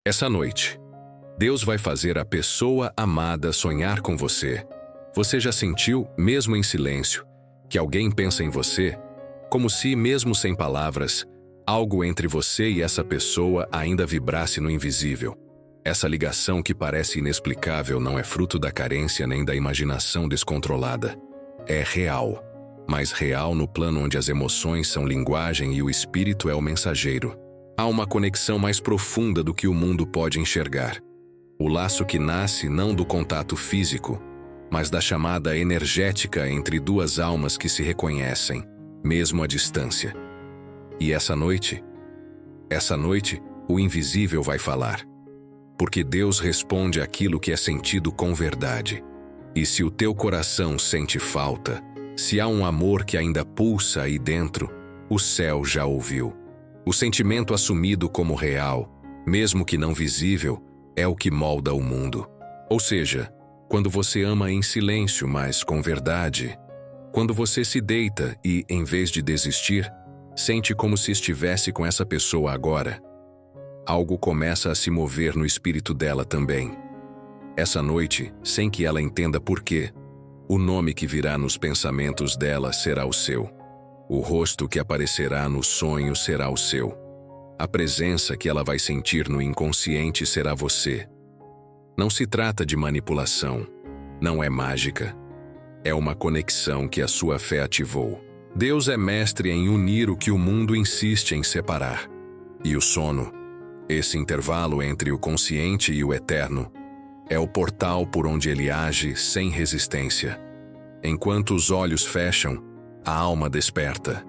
Essa noite, Deus vai fazer a pessoa amada sonhar com você. Você já sentiu, mesmo em silêncio, que alguém pensa em você? Como se, mesmo sem palavras, algo entre você e essa pessoa ainda vibrasse no invisível. Essa ligação que parece inexplicável não é fruto da carência nem da imaginação descontrolada. É real, mas real no plano onde as emoções são linguagem e o espírito é o mensageiro. Há uma conexão mais profunda do que o mundo pode enxergar. O laço que nasce não do contato físico, mas da chamada energética entre duas almas que se reconhecem, mesmo à distância. E essa noite, o invisível vai falar. Porque Deus responde aquilo que é sentido com verdade. E se o teu coração sente falta, se há um amor que ainda pulsa aí dentro, o céu já ouviu. O sentimento assumido como real, mesmo que não visível, é o que molda o mundo. Ou seja, quando você ama em silêncio, mas com verdade, quando você se deita e, em vez de desistir, sente como se estivesse com essa pessoa agora, algo começa a se mover no espírito dela também. Essa noite, sem que ela entenda por quê, o nome que virá nos pensamentos dela será o seu. O rosto que aparecerá no sonho será o seu. A presença que ela vai sentir no inconsciente será você. Não se trata de manipulação. Não é mágica. É uma conexão que a sua fé ativou. Deus é mestre em unir o que o mundo insiste em separar. E o sono, esse intervalo entre o consciente e o eterno, é o portal por onde ele age sem resistência. Enquanto os olhos fecham, a alma desperta.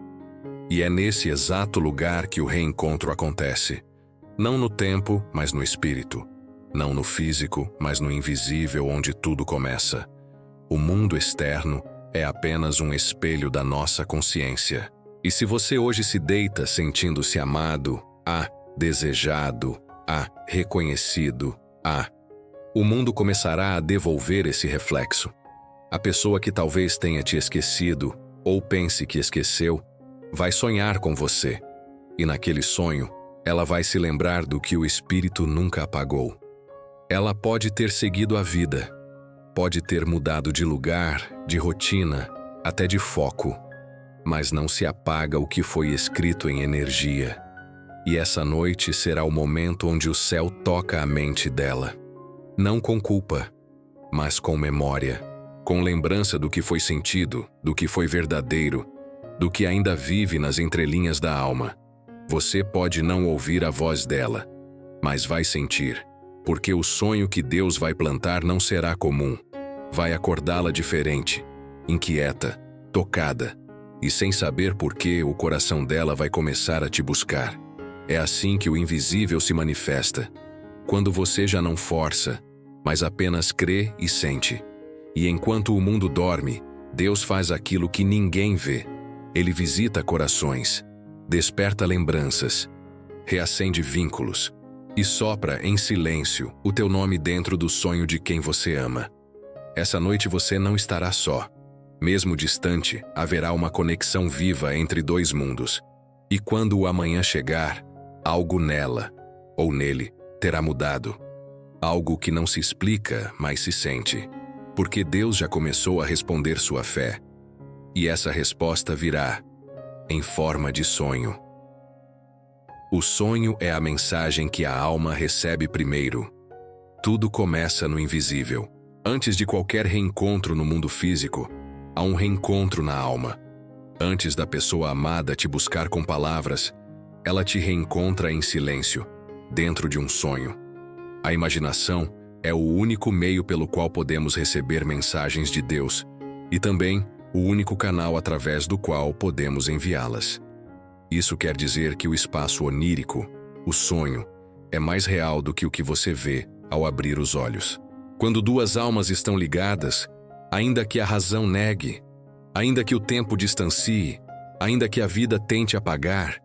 E é nesse exato lugar que o reencontro acontece. Não no tempo, mas no espírito. Não no físico, mas no invisível onde tudo começa. O mundo externo é apenas um espelho da nossa consciência. E se você hoje se deita sentindo-se amado, desejado, reconhecido, o mundo começará a devolver esse reflexo. A pessoa que talvez tenha te esquecido, ou pense que esqueceu, vai sonhar com você. E naquele sonho, ela vai se lembrar do que o espírito nunca apagou. Ela pode ter seguido a vida, pode ter mudado de lugar, de rotina, até de foco, mas não se apaga o que foi escrito em energia. E essa noite será o momento onde o céu toca a mente dela. Não com culpa, mas com memória. Com lembrança do que foi sentido, do que foi verdadeiro, do que ainda vive nas entrelinhas da alma. Você pode não ouvir a voz dela, mas vai sentir, porque o sonho que Deus vai plantar não será comum. Vai acordá-la diferente, inquieta, tocada, e sem saber por que o coração dela vai começar a te buscar. É assim que o invisível se manifesta, quando você já não força, mas apenas crê e sente. E enquanto o mundo dorme, Deus faz aquilo que ninguém vê. Ele visita corações, desperta lembranças, reacende vínculos e sopra em silêncio o teu nome dentro do sonho de quem você ama. Essa noite você não estará só. Mesmo distante, haverá uma conexão viva entre dois mundos. E quando o amanhã chegar, algo nela, ou nele, terá mudado. Algo que não se explica, mas se sente. Porque Deus já começou a responder sua fé. E essa resposta virá em forma de sonho. O sonho é a mensagem que a alma recebe primeiro. Tudo começa no invisível. Antes de qualquer reencontro no mundo físico, há um reencontro na alma. Antes da pessoa amada te buscar com palavras, ela te reencontra em silêncio, dentro de um sonho. A imaginação é o único meio pelo qual podemos receber mensagens de Deus e também o único canal através do qual podemos enviá-las. Isso quer dizer que o espaço onírico, o sonho, é mais real do que o que você vê ao abrir os olhos. Quando duas almas estão ligadas, ainda que a razão negue, ainda que o tempo distancie, ainda que a vida tente apagar,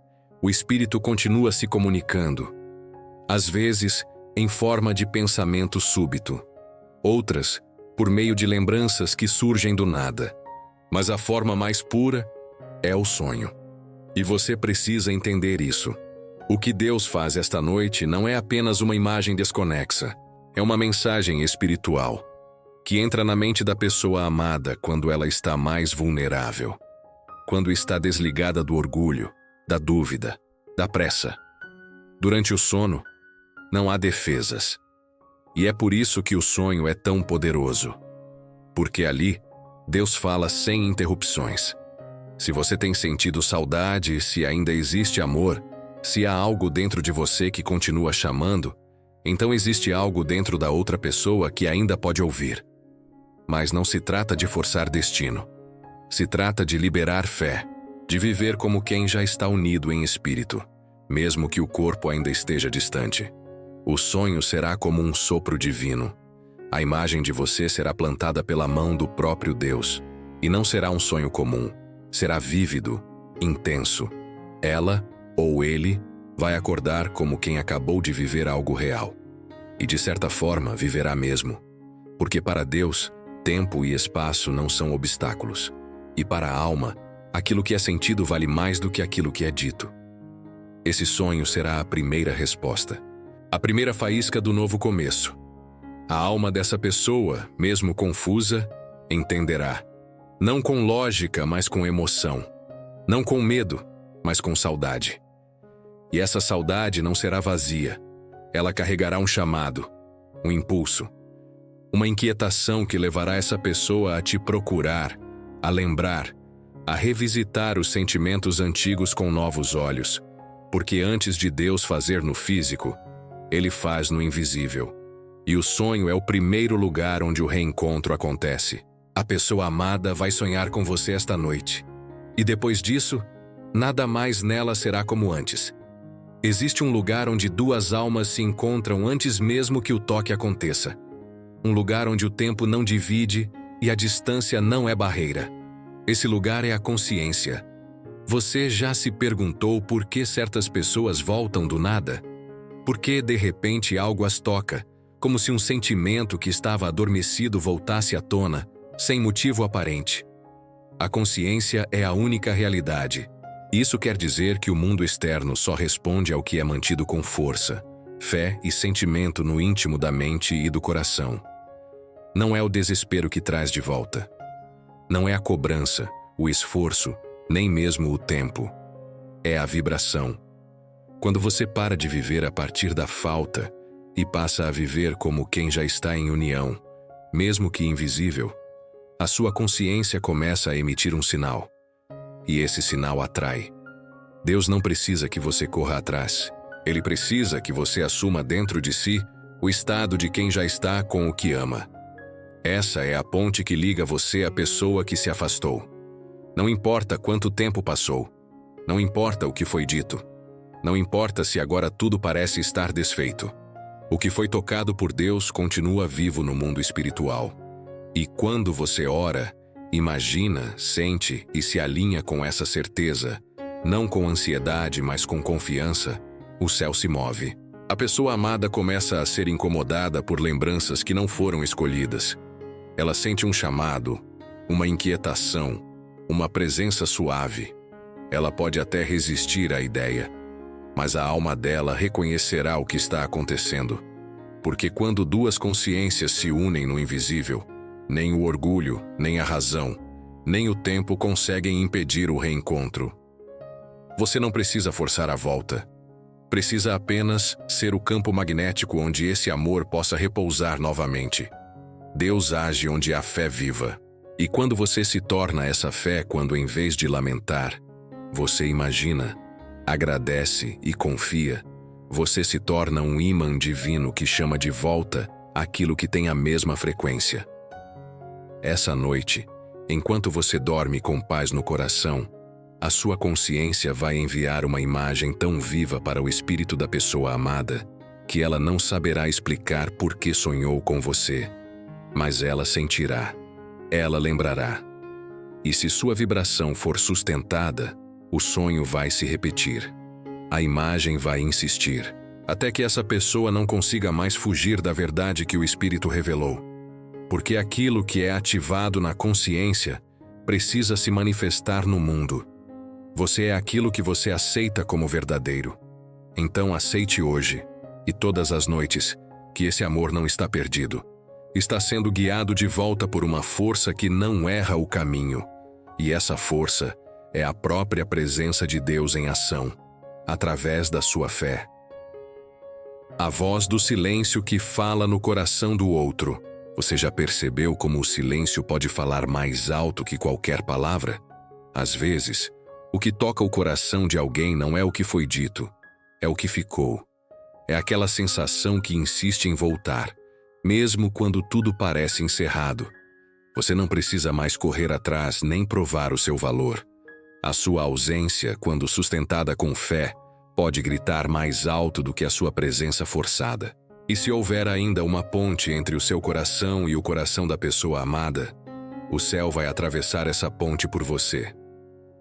o espírito continua se comunicando. Às vezes, em forma de pensamento súbito. Outras, por meio de lembranças que surgem do nada. Mas a forma mais pura é o sonho. E você precisa entender isso. O que Deus faz esta noite não é apenas uma imagem desconexa, é uma mensagem espiritual, que entra na mente da pessoa amada quando ela está mais vulnerável, quando está desligada do orgulho, da dúvida, da pressa. Durante o sono, não há defesas. E é por isso que o sonho é tão poderoso. Porque ali, Deus fala sem interrupções. Se você tem sentido saudade, se ainda existe amor, se há algo dentro de você que continua chamando, então existe algo dentro da outra pessoa que ainda pode ouvir. Mas não se trata de forçar destino. Se trata de liberar fé, de viver como quem já está unido em espírito, mesmo que o corpo ainda esteja distante. O sonho será como um sopro divino. A imagem de você será plantada pela mão do próprio Deus. E não será um sonho comum. Será vívido, intenso. Ela, ou ele, vai acordar como quem acabou de viver algo real. E de certa forma viverá mesmo. Porque para Deus, tempo e espaço não são obstáculos. E para a alma, aquilo que é sentido vale mais do que aquilo que é dito. Esse sonho será a primeira resposta. A primeira faísca do novo começo. A alma dessa pessoa, mesmo confusa, entenderá. Não com lógica, mas com emoção. Não com medo, mas com saudade. E essa saudade não será vazia. Ela carregará um chamado, um impulso, uma inquietação que levará essa pessoa a te procurar, a lembrar, a revisitar os sentimentos antigos com novos olhos. Porque antes de Deus fazer no físico, Ele faz no invisível. E o sonho é o primeiro lugar onde o reencontro acontece. A pessoa amada vai sonhar com você esta noite. E depois disso, nada mais nela será como antes. Existe um lugar onde duas almas se encontram antes mesmo que o toque aconteça. Um lugar onde o tempo não divide e a distância não é barreira. Esse lugar é a consciência. Você já se perguntou por que certas pessoas voltam do nada? Por que, de repente, algo as toca, como se um sentimento que estava adormecido voltasse à tona, sem motivo aparente? A consciência é a única realidade. Isso quer dizer que o mundo externo só responde ao que é mantido com força, fé e sentimento no íntimo da mente e do coração. Não é o desespero que traz de volta. Não é a cobrança, o esforço, nem mesmo o tempo. É a vibração. Quando você para de viver a partir da falta e passa a viver como quem já está em união, mesmo que invisível, a sua consciência começa a emitir um sinal. E esse sinal atrai. Deus não precisa que você corra atrás. Ele precisa que você assuma dentro de si o estado de quem já está com o que ama. Essa é a ponte que liga você à pessoa que se afastou. Não importa quanto tempo passou. Não importa o que foi dito. Não importa se agora tudo parece estar desfeito. O que foi tocado por Deus continua vivo no mundo espiritual. E quando você ora, imagina, sente e se alinha com essa certeza, não com ansiedade, mas com confiança, o céu se move. A pessoa amada começa a ser incomodada por lembranças que não foram escolhidas. Ela sente um chamado, uma inquietação, uma presença suave. Ela pode até resistir à ideia, mas a alma dela reconhecerá o que está acontecendo. Porque quando duas consciências se unem no invisível, nem o orgulho, nem a razão, nem o tempo conseguem impedir o reencontro. Você não precisa forçar a volta. Precisa apenas ser o campo magnético onde esse amor possa repousar novamente. Deus age onde há fé viva. E quando você se torna essa fé, quando em vez de lamentar, você imagina, agradece e confia, você se torna um ímã divino que chama de volta aquilo que tem a mesma frequência. Essa noite, enquanto você dorme com paz no coração, a sua consciência vai enviar uma imagem tão viva para o espírito da pessoa amada que ela não saberá explicar por que sonhou com você, mas ela sentirá, ela lembrará. E se sua vibração for sustentada, o sonho vai se repetir. A imagem vai insistir, até que essa pessoa não consiga mais fugir da verdade que o espírito revelou. Porque aquilo que é ativado na consciência precisa se manifestar no mundo. Você é aquilo que você aceita como verdadeiro. Então aceite hoje, e todas as noites, que esse amor não está perdido. Está sendo guiado de volta por uma força que não erra o caminho. E essa força é a própria presença de Deus em ação, através da sua fé. A voz do silêncio que fala no coração do outro. Você já percebeu como o silêncio pode falar mais alto que qualquer palavra? Às vezes, o que toca o coração de alguém não é o que foi dito, é o que ficou. É aquela sensação que insiste em voltar, mesmo quando tudo parece encerrado. Você não precisa mais correr atrás nem provar o seu valor. A sua ausência, quando sustentada com fé, pode gritar mais alto do que a sua presença forçada. E se houver ainda uma ponte entre o seu coração e o coração da pessoa amada, o céu vai atravessar essa ponte por você.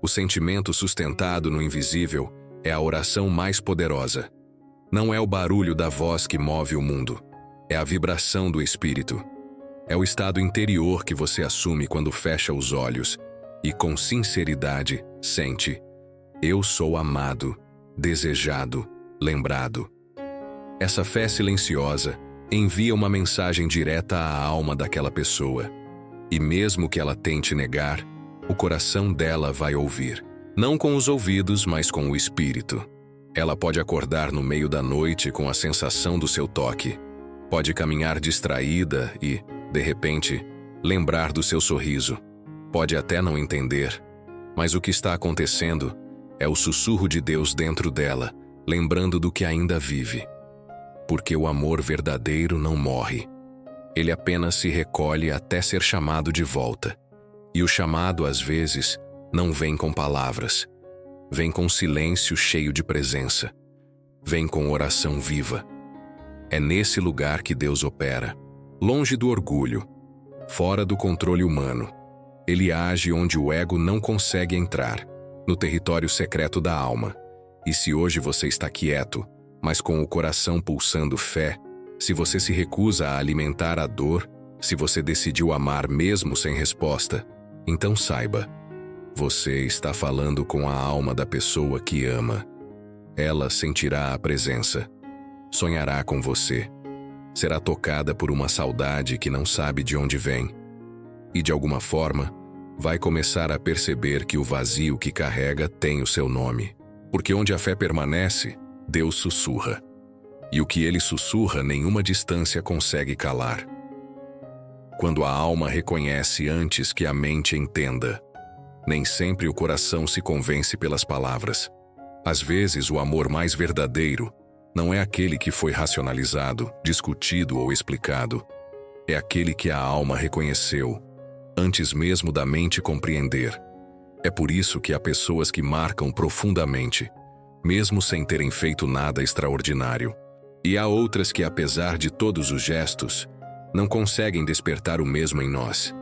O sentimento sustentado no invisível é a oração mais poderosa. Não é o barulho da voz que move o mundo, é a vibração do espírito. É o estado interior que você assume quando fecha os olhos e, com sinceridade, sente: eu sou amado, desejado, lembrado. Essa fé silenciosa envia uma mensagem direta à alma daquela pessoa. E mesmo que ela tente negar, o coração dela vai ouvir. Não com os ouvidos, mas com o espírito. Ela pode acordar no meio da noite com a sensação do seu toque. Pode caminhar distraída e, de repente, lembrar do seu sorriso. Pode até não entender, mas o que está acontecendo é o sussurro de Deus dentro dela, lembrando do que ainda vive. Porque o amor verdadeiro não morre. Ele apenas se recolhe até ser chamado de volta. E o chamado, às vezes, não vem com palavras. Vem com silêncio cheio de presença. Vem com oração viva. É nesse lugar que Deus opera, longe do orgulho, fora do controle humano. Ele age onde o ego não consegue entrar, no território secreto da alma. E se hoje você está quieto, mas com o coração pulsando fé, se você se recusa a alimentar a dor, se você decidiu amar mesmo sem resposta, então saiba, você está falando com a alma da pessoa que ama. Ela sentirá a presença, sonhará com você, será tocada por uma saudade que não sabe de onde vem. E de alguma forma, vai começar a perceber que o vazio que carrega tem o seu nome. Porque onde a fé permanece, Deus sussurra. E o que ele sussurra, nenhuma distância consegue calar. Quando a alma reconhece antes que a mente entenda, nem sempre o coração se convence pelas palavras. Às vezes, o amor mais verdadeiro não é aquele que foi racionalizado, discutido ou explicado. É aquele que a alma reconheceu, antes mesmo da mente compreender. É por isso que há pessoas que marcam profundamente, mesmo sem terem feito nada extraordinário. E há outras que, apesar de todos os gestos, não conseguem despertar o mesmo em nós.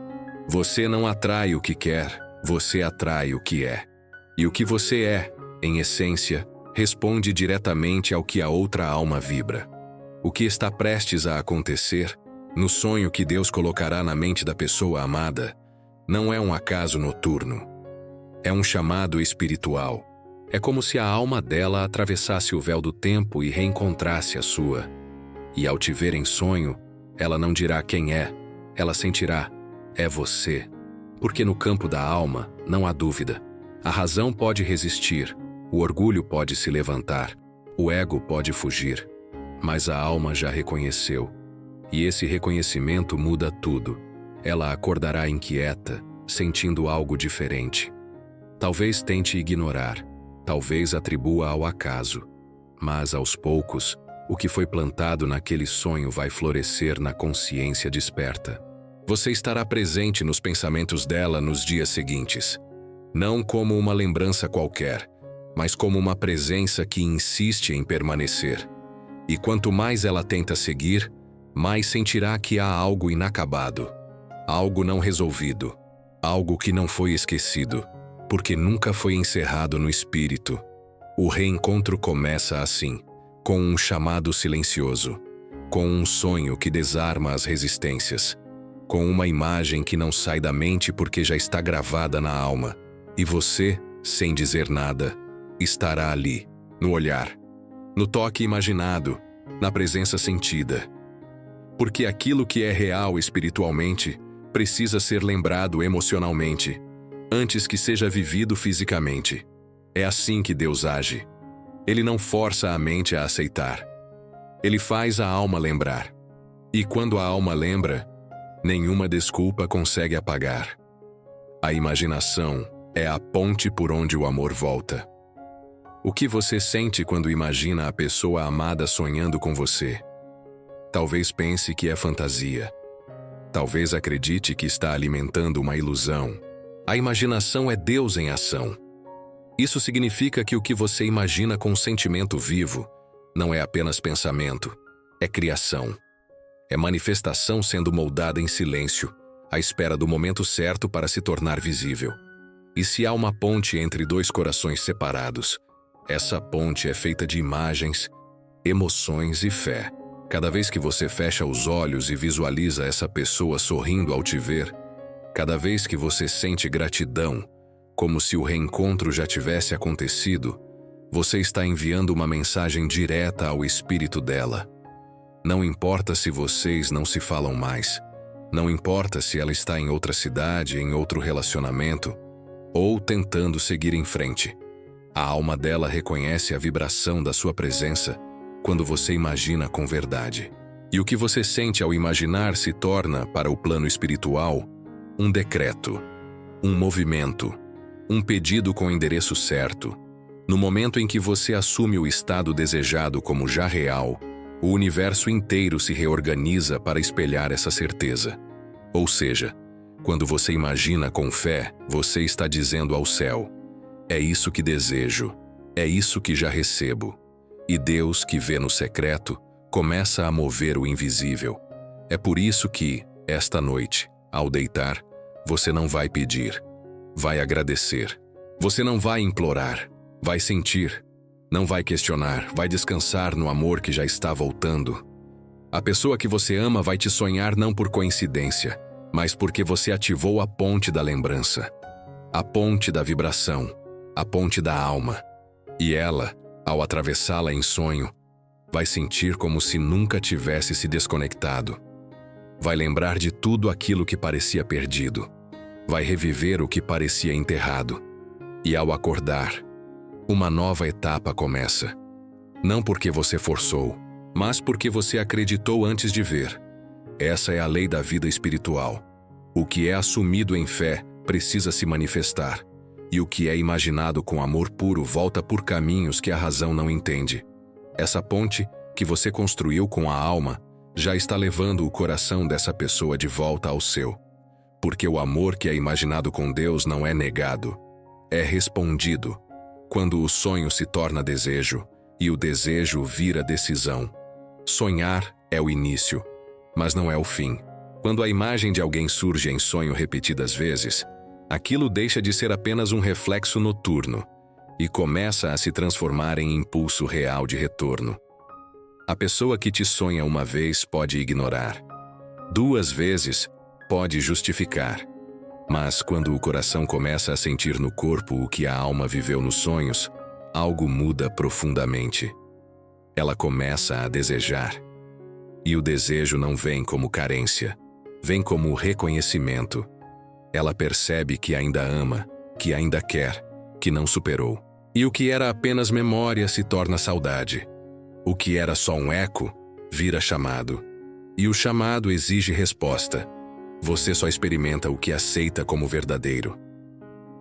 Você não atrai o que quer, você atrai o que é. E o que você é, em essência, responde diretamente ao que a outra alma vibra. O que está prestes a acontecer, no sonho que Deus colocará na mente da pessoa amada, não é um acaso noturno. É um chamado espiritual. É como se a alma dela atravessasse o véu do tempo e reencontrasse a sua. E ao te ver em sonho, ela não dirá quem é, ela sentirá: é você. Porque no campo da alma não há dúvida. A razão pode resistir, o orgulho pode se levantar, o ego pode fugir. Mas a alma já reconheceu. E esse reconhecimento muda tudo. Ela acordará inquieta, sentindo algo diferente. Talvez tente ignorar, talvez atribua ao acaso. Mas, aos poucos, o que foi plantado naquele sonho vai florescer na consciência desperta. Você estará presente nos pensamentos dela nos dias seguintes. Não como uma lembrança qualquer, mas como uma presença que insiste em permanecer. E quanto mais ela tenta seguir, mais sentirá que há algo inacabado, algo não resolvido, algo que não foi esquecido, porque nunca foi encerrado no espírito. O reencontro começa assim, com um chamado silencioso, com um sonho que desarma as resistências, com uma imagem que não sai da mente porque já está gravada na alma, e você, sem dizer nada, estará ali, no olhar, no toque imaginado, na presença sentida. Porque aquilo que é real espiritualmente precisa ser lembrado emocionalmente, antes que seja vivido fisicamente. É assim que Deus age. Ele não força a mente a aceitar. Ele faz a alma lembrar. E quando a alma lembra, nenhuma desculpa consegue apagar. A imaginação é a ponte por onde o amor volta. O que você sente quando imagina a pessoa amada sonhando com você? Talvez pense que é fantasia. Talvez acredite que está alimentando uma ilusão. A imaginação é Deus em ação. Isso significa que o que você imagina com sentimento vivo não é apenas pensamento, é criação. É manifestação sendo moldada em silêncio, à espera do momento certo para se tornar visível. E se há uma ponte entre dois corações separados, essa ponte é feita de imagens, emoções e fé. Cada vez que você fecha os olhos e visualiza essa pessoa sorrindo ao te ver, cada vez que você sente gratidão, como se o reencontro já tivesse acontecido, você está enviando uma mensagem direta ao espírito dela. Não importa se vocês não se falam mais, não importa se ela está em outra cidade, em outro relacionamento, ou tentando seguir em frente. A alma dela reconhece a vibração da sua presença quando você imagina com verdade. E o que você sente ao imaginar se torna, para o plano espiritual, um decreto, um movimento, um pedido com o endereço certo. No momento em que você assume o estado desejado como já real, o universo inteiro se reorganiza para espelhar essa certeza. Ou seja, quando você imagina com fé, você está dizendo ao céu: é isso que desejo, é isso que já recebo. E Deus, que vê no secreto, começa a mover o invisível. É por isso que, esta noite, ao deitar, você não vai pedir, vai agradecer. Você não vai implorar, vai sentir. Não vai questionar, vai descansar no amor que já está voltando. A pessoa que você ama vai te sonhar não por coincidência, mas porque você ativou a ponte da lembrança, a ponte da vibração, a ponte da alma. E ela, ao atravessá-la em sonho, vai sentir como se nunca tivesse se desconectado. Vai lembrar de tudo aquilo que parecia perdido. Vai reviver o que parecia enterrado. E ao acordar, uma nova etapa começa. Não porque você forçou, mas porque você acreditou antes de ver. Essa é a lei da vida espiritual. O que é assumido em fé precisa se manifestar. E o que é imaginado com amor puro volta por caminhos que a razão não entende. Essa ponte, que você construiu com a alma, já está levando o coração dessa pessoa de volta ao seu. Porque o amor que é imaginado com Deus não é negado, é respondido. Quando o sonho se torna desejo, e o desejo vira decisão. Sonhar é o início, mas não é o fim. Quando a imagem de alguém surge em sonho repetidas vezes, aquilo deixa de ser apenas um reflexo noturno e começa a se transformar em impulso real de retorno. A pessoa que te sonha uma vez pode ignorar. 2 vezes, pode justificar. Mas quando o coração começa a sentir no corpo o que a alma viveu nos sonhos, algo muda profundamente. Ela começa a desejar. E o desejo não vem como carência, vem como reconhecimento. Ela percebe que ainda ama, que ainda quer, que não superou. E o que era apenas memória se torna saudade. O que era só um eco, vira chamado. E o chamado exige resposta. Você só experimenta o que aceita como verdadeiro.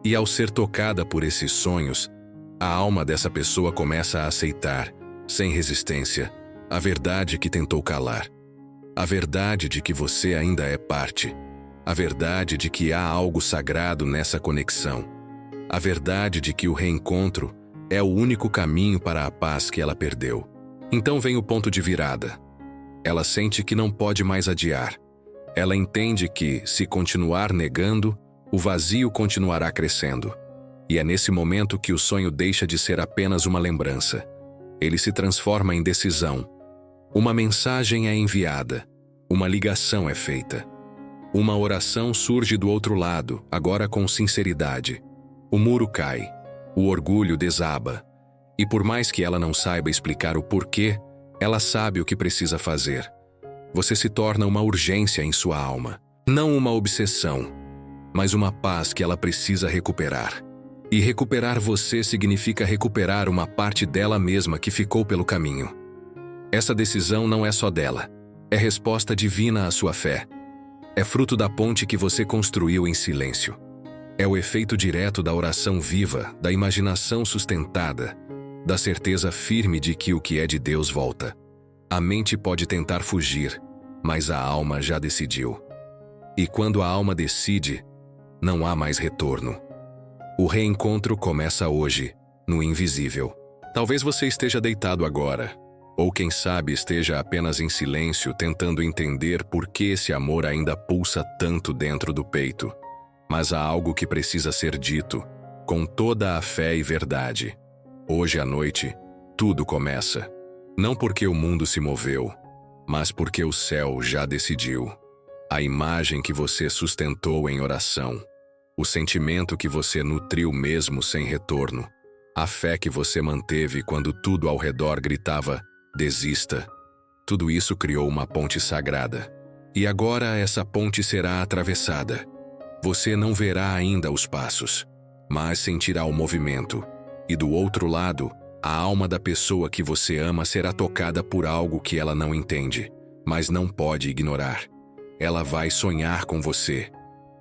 E ao ser tocada por esses sonhos, a alma dessa pessoa começa a aceitar, sem resistência, a verdade que tentou calar. A verdade de que você ainda é parte. A verdade de que há algo sagrado nessa conexão. A verdade de que o reencontro é o único caminho para a paz que ela perdeu. Então vem o ponto de virada. Ela sente que não pode mais adiar. Ela entende que, se continuar negando, o vazio continuará crescendo. E é nesse momento que o sonho deixa de ser apenas uma lembrança. Ele se transforma em decisão. Uma mensagem é enviada. Uma ligação é feita. Uma oração surge do outro lado, agora com sinceridade. O muro cai. O orgulho desaba. E por mais que ela não saiba explicar o porquê, ela sabe o que precisa fazer. Você se torna uma urgência em sua alma. Não uma obsessão, mas uma paz que ela precisa recuperar. E recuperar você significa recuperar uma parte dela mesma que ficou pelo caminho. Essa decisão não é só dela. É resposta divina à sua fé. É fruto da ponte que você construiu em silêncio. É o efeito direto da oração viva, da imaginação sustentada, da certeza firme de que o que é de Deus volta. A mente pode tentar fugir, mas a alma já decidiu. E quando a alma decide, não há mais retorno. O reencontro começa hoje, no invisível. Talvez você esteja deitado agora, ou quem sabe esteja apenas em silêncio tentando entender por que esse amor ainda pulsa tanto dentro do peito. Mas há algo que precisa ser dito, com toda a fé e verdade. Hoje à noite, tudo começa. Não porque o mundo se moveu, mas porque o céu já decidiu. A imagem que você sustentou em oração, o sentimento que você nutriu mesmo sem retorno, a fé que você manteve quando tudo ao redor gritava, desista. Tudo isso criou uma ponte sagrada. E agora essa ponte será atravessada. Você não verá ainda os passos, mas sentirá o movimento. E do outro lado, a alma da pessoa que você ama será tocada por algo que ela não entende, mas não pode ignorar. Ela vai sonhar com você.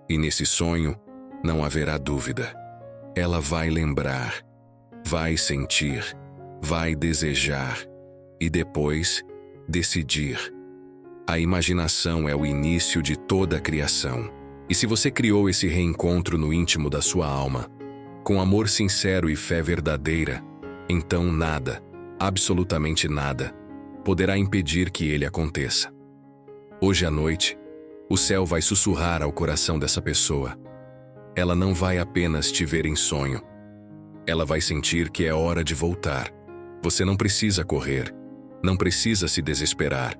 E nesse sonho, não haverá dúvida. Ela vai lembrar, vai sentir, vai desejar e depois decidir. A imaginação é o início de toda a criação. E se você criou esse reencontro no íntimo da sua alma, com amor sincero e fé verdadeira, então nada, absolutamente nada, poderá impedir que ele aconteça. Hoje à noite, o céu vai sussurrar ao coração dessa pessoa. Ela não vai apenas te ver em sonho. Ela vai sentir que é hora de voltar. Você não precisa correr, não precisa se desesperar,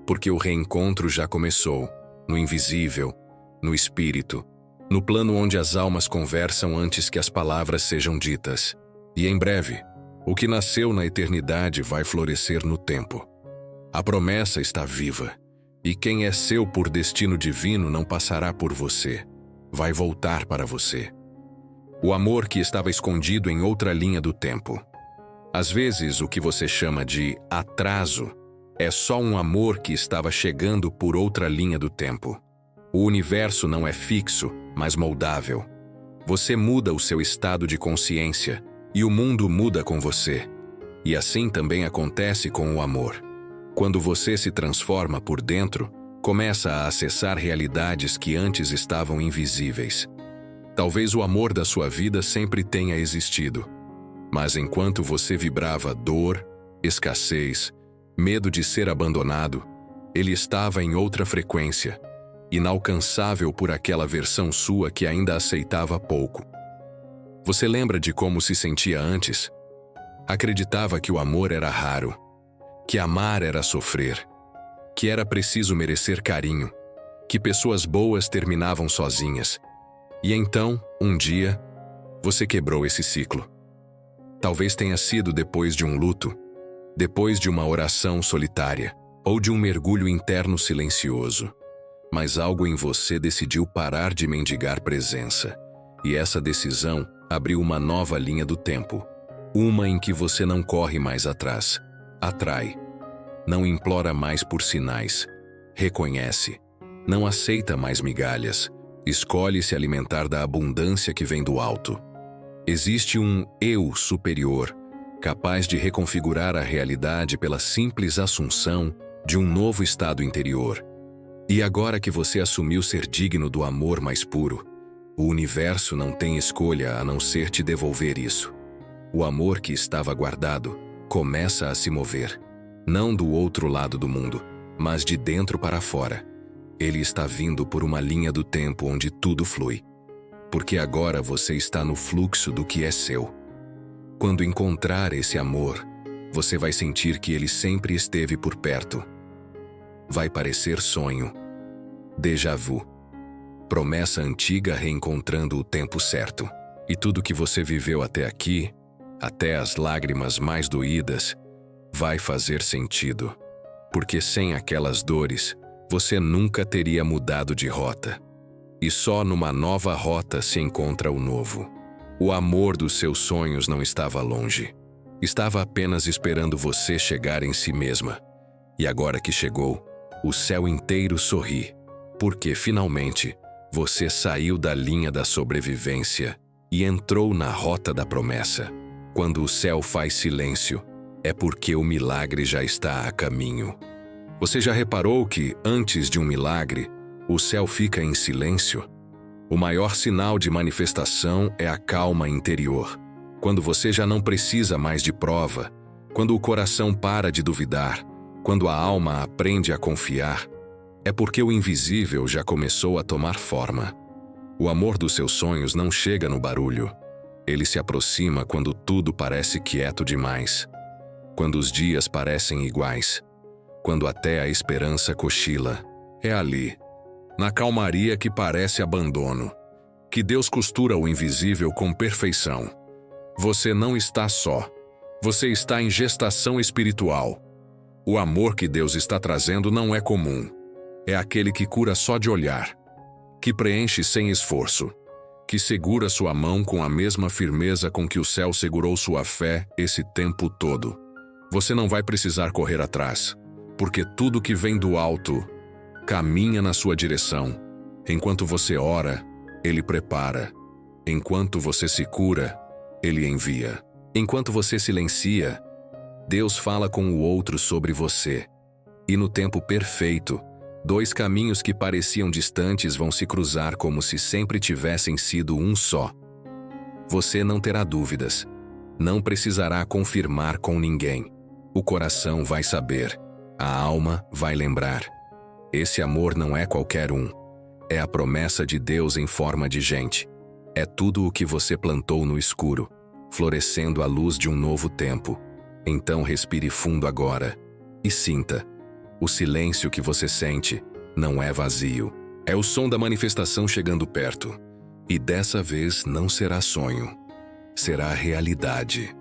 porque o reencontro já começou, no invisível, no espírito, no plano onde as almas conversam antes que as palavras sejam ditas. E em breve, o que nasceu na eternidade vai florescer no tempo. A promessa está viva, e quem é seu por destino divino não passará por você. Vai voltar para você. O amor que estava escondido em outra linha do tempo. Às vezes, o que você chama de atraso é só um amor que estava chegando por outra linha do tempo. O universo não é fixo, mas moldável. Você muda o seu estado de consciência e o mundo muda com você. E assim também acontece com o amor. Quando você se transforma por dentro, começa a acessar realidades que antes estavam invisíveis. Talvez o amor da sua vida sempre tenha existido, mas enquanto você vibrava dor, escassez, medo de ser abandonado, ele estava em outra frequência, inalcançável por aquela versão sua que ainda aceitava pouco. Você lembra de como se sentia antes? Acreditava que o amor era raro, que amar era sofrer, que era preciso merecer carinho, que pessoas boas terminavam sozinhas. E então, um dia, você quebrou esse ciclo. Talvez tenha sido depois de um luto, depois de uma oração solitária, ou de um mergulho interno silencioso. Mas algo em você decidiu parar de mendigar presença. E essa decisão abriu uma nova linha do tempo. Uma em que você não corre mais atrás. Atrai. Não implora mais por sinais. Reconhece. Não aceita mais migalhas. Escolhe se alimentar da abundância que vem do alto. Existe um eu superior, capaz de reconfigurar a realidade pela simples assunção de um novo estado interior. E agora que você assumiu ser digno do amor mais puro, o universo não tem escolha a não ser te devolver isso. O amor que estava guardado começa a se mover. Não do outro lado do mundo, mas de dentro para fora. Ele está vindo por uma linha do tempo onde tudo flui. Porque agora você está no fluxo do que é seu. Quando encontrar esse amor, você vai sentir que ele sempre esteve por perto. Vai parecer sonho. Déjà vu. Promessa antiga reencontrando o tempo certo. E tudo que você viveu até aqui, até as lágrimas mais doídas, vai fazer sentido. Porque sem aquelas dores, você nunca teria mudado de rota. E só numa nova rota se encontra o novo. O amor dos seus sonhos não estava longe. Estava apenas esperando você chegar em si mesma. E agora que chegou, o céu inteiro sorri, porque finalmente você saiu da linha da sobrevivência e entrou na rota da promessa. Quando o céu faz silêncio, é porque o milagre já está a caminho. Você já reparou que, antes de um milagre, o céu fica em silêncio? O maior sinal de manifestação é a calma interior. Quando você já não precisa mais de prova, quando o coração para de duvidar, quando a alma aprende a confiar, é porque o invisível já começou a tomar forma. O amor dos seus sonhos não chega no barulho. Ele se aproxima quando tudo parece quieto demais. Quando os dias parecem iguais. Quando até a esperança cochila. É ali, na calmaria que parece abandono, que Deus costura o invisível com perfeição. Você não está só. Você está em gestação espiritual. O amor que Deus está trazendo não é comum. É aquele que cura só de olhar, que preenche sem esforço, que segura sua mão com a mesma firmeza com que o céu segurou sua fé esse tempo todo. Você não vai precisar correr atrás, porque tudo que vem do alto caminha na sua direção. Enquanto você ora, Ele prepara. Enquanto você se cura, Ele envia. Enquanto você silencia, Deus fala com o outro sobre você. E no tempo perfeito, dois caminhos que pareciam distantes vão se cruzar como se sempre tivessem sido um só. Você não terá dúvidas. Não precisará confirmar com ninguém. O coração vai saber. A alma vai lembrar. Esse amor não é qualquer um. É a promessa de Deus em forma de gente. É tudo o que você plantou no escuro, florescendo à luz de um novo tempo. Então respire fundo agora e sinta. O silêncio que você sente não é vazio. É o som da manifestação chegando perto. E dessa vez não será sonho. Será realidade.